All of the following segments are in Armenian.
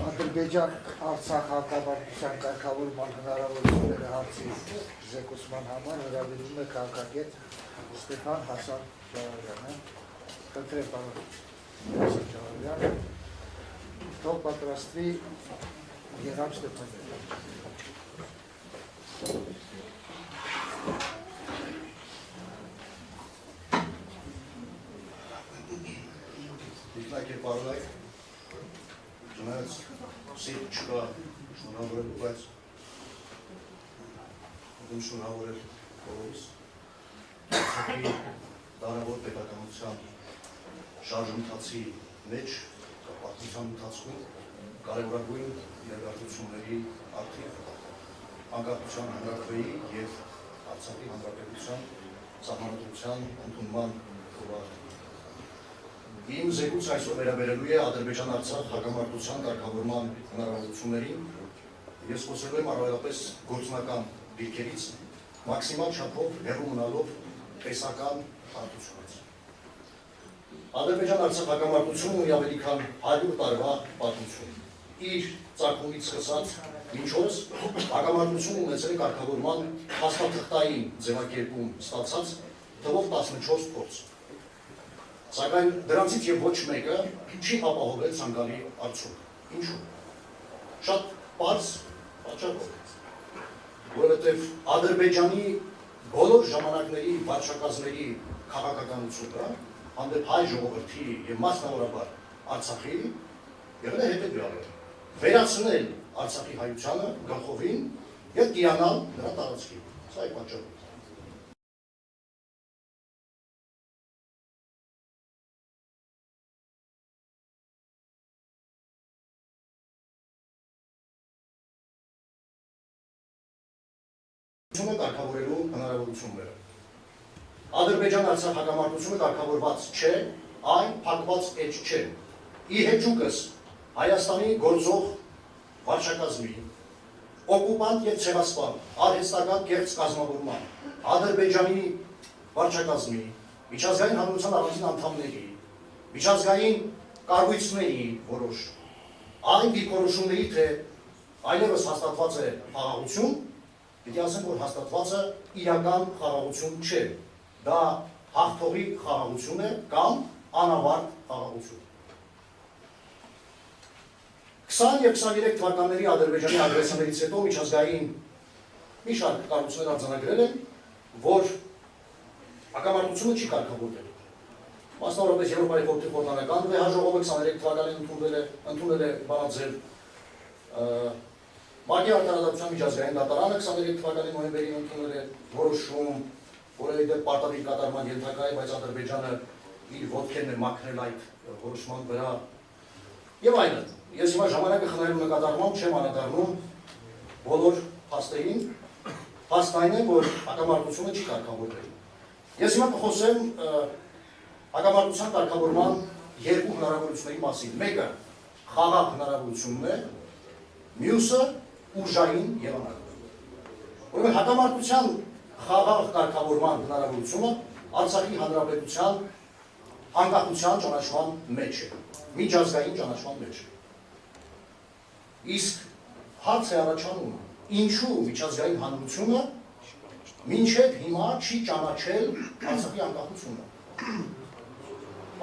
Ադրբեջան-Արցախ հակամարտության կարգավորման հնարավորությունները հարցի զեկուցման համար հրավիրում է քաղաքագետ Ստեփան Հասան Ջավարյանը։ Խնդրեմ պարոն Հասան Ջավարյանը, թող պատրաստվի Գեհամ Ստեփանյանը։ Դիպլակեր պարոնայք, չնայած սիտ չկա շնորհավորելու, բայց ուզում շնորհավորել բոլորիս Արցախի դարավոր պետականության շարժընթացի մեջ պատմության ընթացքում կարևորագույն իրադարձությունների արդիվ անկախության հանրաքվեի և Արցախի հանրապետության սահմանադրության ընդունման խորհրդի Իմ զեկույցը այսօր վերաբերելու է Ադրբեջան-Արցախ հակամարտության կարգավորման հնարավորություններին, ես խոսելու եմ առավելապես գործնական դիրքերից, մաքսիմալ չափով հեռու մնալով տեսական հարթությունից։ Ադրբեջան-Արցախ հակամարտությունն ունի ավելի քան 100 տարվա պատմություն։ Իր ծագումից սկսած մինչ օրս հակամարտությունն ունեցել է կարգավորման փաստաթղթային ձևակերպում ստացած թվով 14 փորձ։ Սակայն դրանցից և ոչ մեկը չի ապահովել ցանկալի արդյունք։ Ինչու՞։ Շատ պարզ պատճառով։ Որովհետև Ադրբեջանի բոլոր ժամանակների վարչակազմերի քաղաքականությունը հանդեպ հայ ժողովրդի և մասնավորաբար Արցախի եղել է հետևյալը. վերացնել Արցախի հայությանը գլխովին և տիրանալ նրա տարածքին։ Սա է պատճառը։ Կարգավորելու հնարավորությունները։ Ադրբեջան-Արցախ հակամարտությունը կարգավորված չէ, այն փակված էջ չէ։ Ի հեճուկս Հայաստանի գործող վարչակազմի, օկուպանտ և ցեղասպան արհեստական կեղծ կազմավորման, Ադրբեջանի վարչակազմի, միջազգային հանրության առանձին անդամների, միջազգային կառույցների որոշ այն դիրքորոշումների, թե այլևս հաստատված է խաղաղություն, Պետք է ասեմ, որ հաստատվածը իրական խաղաղություն չէ, դա հաղթողի խաղաղություն է կամ անավարտ խաղաղություն։ 20 և 23 թվականների Ադրբեջանի ագրեսիաներից հետո միջազգային մի շարք կառույցներ արձանագրել են, որ հակամարտությունը չի կարգավորվել։ Մասնավորապես Եվրոպայի խորհրդի խորհրդանական վեհաժողովը 23 թվականին ընդունել է բանաձև Մակի արտարադատության միջազգային դատարանը 23 թվականի նոյեմբերին ընդունել է որոշում, որը դեպ պարտադիր կատարման ենթակա է, բայց Ադրբեջանը իր ոտքերն է մաքրել այդ որոշման վրա եւ այլն։ Ես հիմա ժամանակը խնայելու նկատառմամբ չեմ անդրադառնում բոլոր փաստերին, փաստն այն է, որ հակամարտությունը չի կարգավորվել։ Ես հիմա կխոսեմ հակամարտության կարգավորման երկու հնարավորությունների մասին։ Մեկը խաղաղ հնարավորությունն է, մյուսը ուժային եղանակ։ Ուրեմն հակամարտության խաղաղ կարգավորման հնարավորությունը Արցախի հանրապետության անկախության ճանաչման մեջ է, միջազգային ճանաչման մեջ է։ Իսկ հարց է առաջանում, ինչու միջազգային հանրությունը մինչև հիմա չի ճանաչել Արցախի անկախությունը։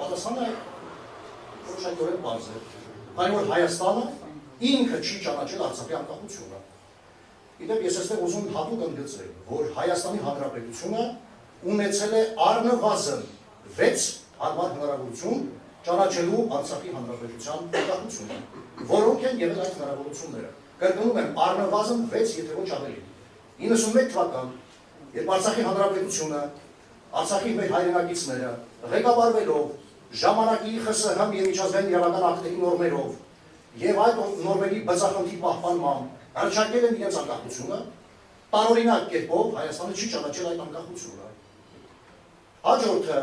Պատասխանը որոշակիորեն պարզ է, քանի որ Հայաստանը ինքը չի ճանաչել Արցախի անկախությունը։ Իդեպ ես այստեղ ուզում հատուկ ընդգծել, որ Հայաստանի Հանրապետությունը ունեցել է առնվազն 6 հարմար հնարավորություն ճանաչելու Արցախի Հանրապետության անկախությունը, որոնք են եղել այդ հնարավորությունները։ Կրկնում եմ, առնվազն 6, եթե ոչ ավելի։ 91 թվական, երբ Արցախի Հանրապետությունը, Արցախի մեր հայրենակիցները ղեկավարվելով ժամանակի ԽՍՀՄ և միջազգային իրավական ակտերի նորմերով և այդ նորմերի բծախնդի պահպանմամբ հռչակել են իրենց անկախությունը, տարօրինակ կերպով Հայաստանը չի ճանաչել այդ անկախությունը։ Հաջորդը,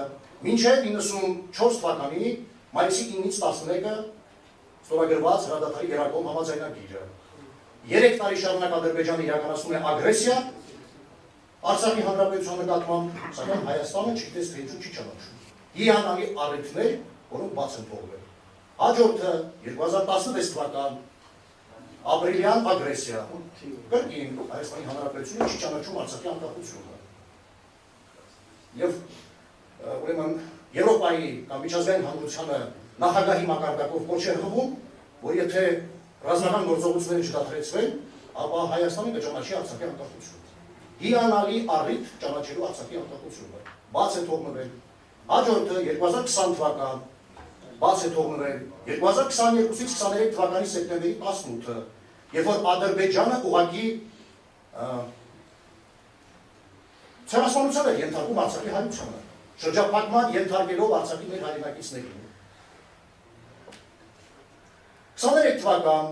մինչև 94 թվականի մայիսի 9-ից 11-ը ստորագրված հրադադարի գերակոմ համաձայնագիրը։ 3 տարի շարունակ Ադրբեջանը իրականացնում է ագրեսիա Արցախի հանրապետության նկատմամբ, սակայն Հայաստանը չգիտես թե ինչու չի ճանաչում։ Հիանալի առիթներ, որոնք բաց են թողվել։ Հաջորդը 2016 թվական ապրիլյան ագրեսիա։ Կրկին Հայաստանի Հանրապետությունը չի ճանաչում Արցախի անկախությունը։ Եվ ուրեմն Եվրոպայի կամ միջազգային հանրությանը նախագահի մակարդակով կոչ է հղում, որ եթե ռազմական գործողությունները չդադարեցվեն, ապա Հայաստանը կճանաչի Արցախի անկախությունը։ Հիանալի առիթ ճանաչելու Արցախի անկախությունը։ Բաց է թողնվել։ Հաջորդը 2020 թվական բաց է թողնվել 2022-ից 23 թվականի սեպտեմբերի 18-ը, երբ որ Ադրբեջանը ուղղակի ցեղասպանության է ենթարկում Արցախի հայությանը, շրջափակման ենթարկելով Արցախի մեր հայրենակիցներին։ 23 թվական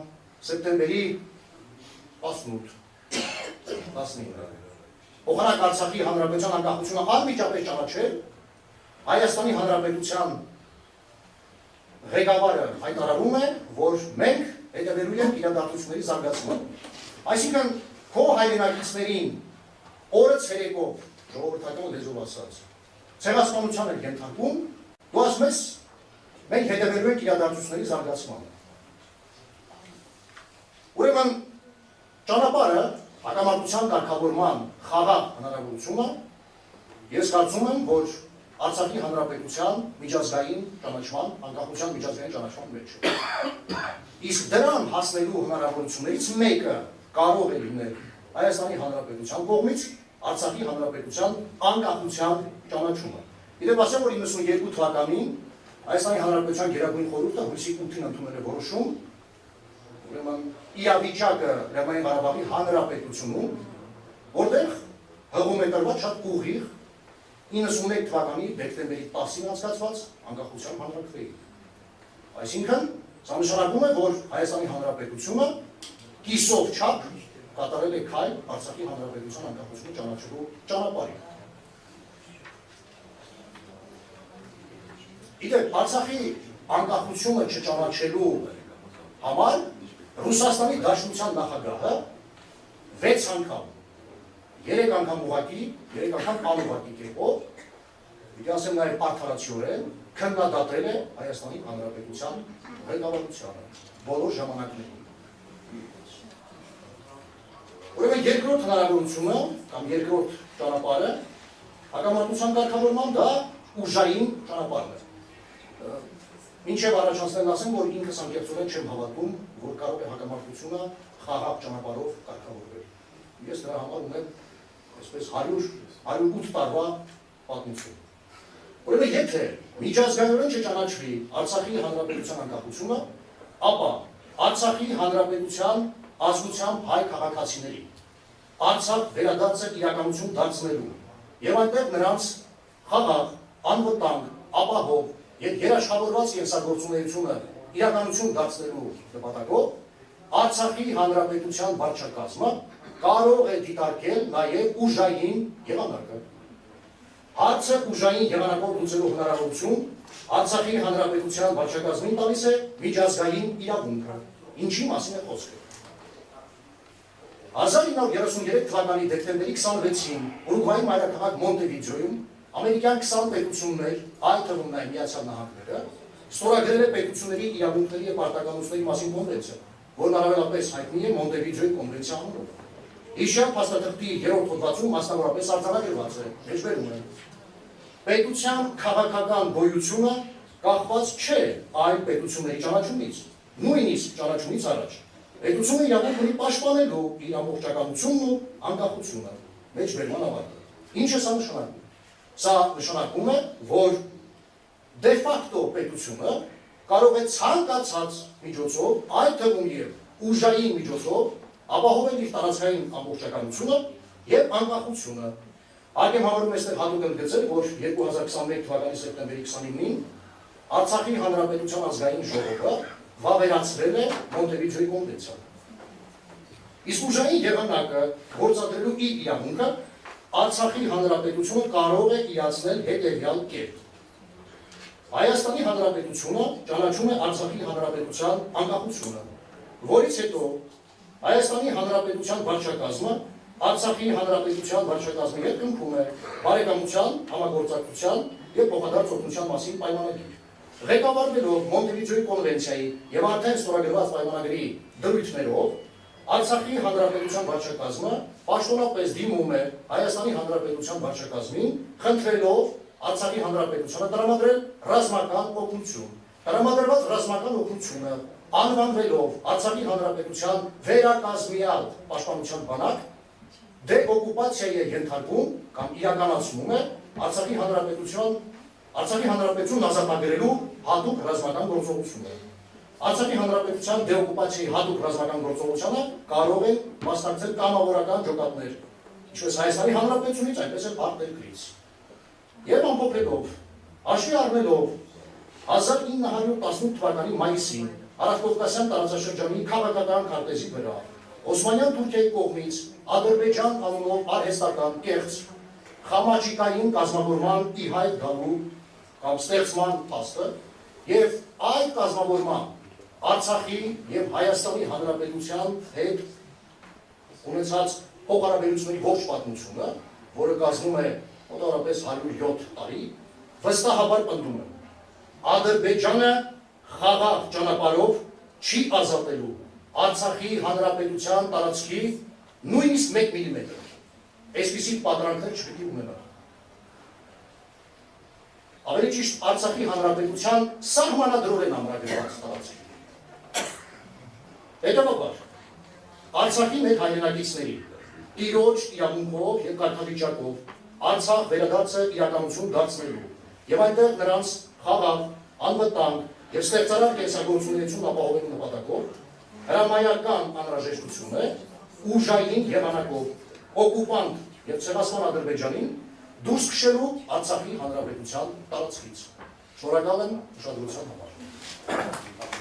սեպտեմբերի 18-19 Փոխանակ Արցախի Հանրապետության անկախությունը անմիջապես ճանաչել Հայաստանի Հանրապետության ղեկավարը հայտարարում է, որ մենք հետևելու ենք իրադարձությունների զարգացմանը։ Այսինքն քո հայրենակիցներին օրը ցերեկով ժողովրդական լեզվով ասած ցեղասպանության են ենթարկում, դու ասում ես մենք հետևելու ենք իրադարձությունների զարգացմանը։ Ուրեմն ճանապարհը հակամարտության կարգավորման խաղաղ հնարավորությունը ես կարծում եմ, որ Արցախի Հանրապետության միջազգային ճանաչման, անկախության միջազգային ճանաչման մեջ է։ Իսկ դրան հասնելու հնարավորություններից մեկը կարող է լինել Հայաստանի Հանրապետության կողմից Արցախի Հանրապետության անկախության ճանաչումը։ Իդեպ ասեմ, որ 92 թվականին Հայաստանի Հանրապետության Գերագույն խորհուրդը հունիսի 8-ին ընդունել է որոշում, ուրեմն իրավիճակը Լեռնային Ղարաբաղի Հանրապետությունում, որտեղ հղում է տրված շատ ուղիղ 91 թվականի դեկտեմբերի 10-ին անցկացված անկախության հանրաքվեի։ Այսինքն, սա նշանակում է, որ Հայաստանի Հանրապետությունը կիսով չափ կատարել է քայլ Արցախի Հանրապետության անկախությունը ճանաչելու ճանապարհին։ Իդեպ Արցախի անկախությունը չճանաչելու համար Ռուսաստանի Դաշնության նախագահը 6 անգամ 3 անգամ ուղղակի, 3 անգամ անուղղակի կերպով, պիտի ասեմ նաև արդարացիորեն, քննադատել է Հայաստանի Հանրապետության ղեկավարությանը բոլոր ժամանակներում։ Ուրեմն երկրորդ հնարավորությունը կամ երկրորդ ճանապարհը հակամարտության կարգավորման դա ուժային ճանապարհն է։ Մինչև առաջացնելն ասեմ, որ ինքս անկեղծորեն չեմ հավատում, որ կարող է հակամարտությունը խաղաղ ճանապարհով կարգավորվել։ Ես դրա համար ունեմ այսպես 108 տարվա պատմություն։ Ուրեմն եթե միջազգայինորեն չճանաչվի Արցախի Հանրապետության անկախությունը, ապա Արցախի Հանրապետության ազգությամբ հայ քաղաքացիների Արցախ վերադարձը իրականություն դարձնելու եւ այնտեղ նրանց խաղաղ, անվտանգ, ապահով եւ երաշխավորված կենսագործունեությունը իրականություն դարձնելու նպատակով Արցախի Հանրապետության վարչակազմը կարող է դիտարկել նաև ուժային եղանակը։ Հարցը ուժային եղանակով լուծելու հնարավորություն Արցախի Հանրապետության վարչակազմին տալիս է միջազգային իրավունքը։ Ինչի մասին է խոսքը։ 1933 թվականի դեկտեմբերի 26-ին Ուրուգվայի մայրաքաղաք Մոնտեվիդեոյում ամերիկյան 20 պետություններ, այդ թվում նաև Միացյալ Նահանգները, ստորագրել է պետությունների իրավունքների եւ պարտականությունների մասին կոնվենցիա, որն առավելապես հայտնի է Մոնտեվիդեոյի կոնվենցիա անունով։ Հիշյալ փաստաթղթի 3-րդ հոդվածում մասնավորապես արձանագրված է, մեջբերում է. պետության քաղաքական գոյությունը կախված չէ այլ պետությունների ճանաչումից, նույնիսկ ճանաչումից առաջ։ Պետությունը իրավունք ունի պաշտպանելու իր ամբողջականությունն ու անկախությունը, մեջբերման ավարտը։ Ինչ է սա նշանակում։ Սա նշանակում է, որ դե ֆակտո պետությունը կարող է ցանկացած միջոցով, այդ թվում եւ ուժային միջոցով ապահովել իր տարածքային ամբողջականությունը եւ անկախությունը։ Հարկ եմ համարում այստեղ հատուկ ընդգծել, որ 2021 թվականի սեպտեմբերի 29-ին Արցախի Հանրապետության ազգային ժողովը վավերացրել է Մոնտեվիդեոյի կոնվենցիան։ Իսկ ուժային եղանակը գործադրելու իր իրավունքը Արցախի Հանրապետությունը կարող է իրացնել հետևյալ կերպ։ Հայաստանի Հանրապետությունը ճանաչում է Արցախի Հանրապետության անկախությունը, որից հետո Հայաստանի Հանրապետության վարչակազմը Արցախի Հանրապետության վարչակազմի հետ կնքում է բարեկամության, համագործակցության եւ փոխադարձ օգնության մասին պայմանագիր։ ղեկավարվելով Մոնտեվիդեոյի կոնվենցիայի եւ արդեն ստորագրված պայմանագրի դրույթներով Արցախի հանրապետության վարչակազմը պաշտոնապես դիմում է Հայաստանի հանրապետության վարչակազմին, խնդրելով Արցախի հանրապետությունը տրամադրել ռազմական օգնություն։ Տրամադրված ռազմական օգնությունը անվանվելով Արցախի հանրապետության վերակազմյալ պաշտպանության բանակ դեօկուպացիայի է ենթարկվում կամ իրականացնում է Արցախի հանրապետություն ազատագրելու հատուկ ռազմական գործողությունը։ Արցախի հանրապետության դեօկուպացիայի հատուկ ռազմական գործողությանը կարող են մասնակցել կամավորական ջոկատներ, ինչպես Հայաստանի հանրապետությունից, այնպես էլ արտերկրից։ Եվ ամփոփելով, հաշվի առնելով 1918 թվականի մայիսին Արևկովկասյան տարածաշրջանի քաղաքական քարտեզի վրա Օսմանյան Թուրքիայի կողմից Ադրբեջան անունով արհեստական կեղծ խամաչիկային կազմավորման ի հայտ գալու կամ ստեղծման փաստը եւ այդ կազմավորման Արցախի եւ Հայաստանի հանրապետության հետ ունեցած փոխհարաբերությունների ողջ պատմությունը, որը կազմում է մոտավորապես 107 տարի, վստահաբար պնդում է. Ադրբեջանը խաղաղ ճանապարհով չի ազատելու Արցախի հանրապետության տարածքի նույնիսկ 1 մմ։ Այսպիսի պատրանքներ չպիտի ունենա։ Ավելի ճիշտ Արցախի հանրապետության սահմանադրորեն ամրագրված տարածքի։ Հետևաբար, Արցախի մեր հայրենակիցների տիրոջ իրավունքով եւ կարգավիճակով Արցախ վերադարձը իրականություն դարձնելու եւ այնտեղ նրանց խաղաղ, անվտանգ եւ ստեղծարար կենսագործունեություն ապահովելու նպատակով հրամայական անհրաժեշտություն է ուժային եղանակով օկուպանտ եւ ցեղասպան Ադրբեջանին դուրս քշելու Արցախի հանրապետության տարածքից։ Շնորհակալ եմ ուշադրության համար։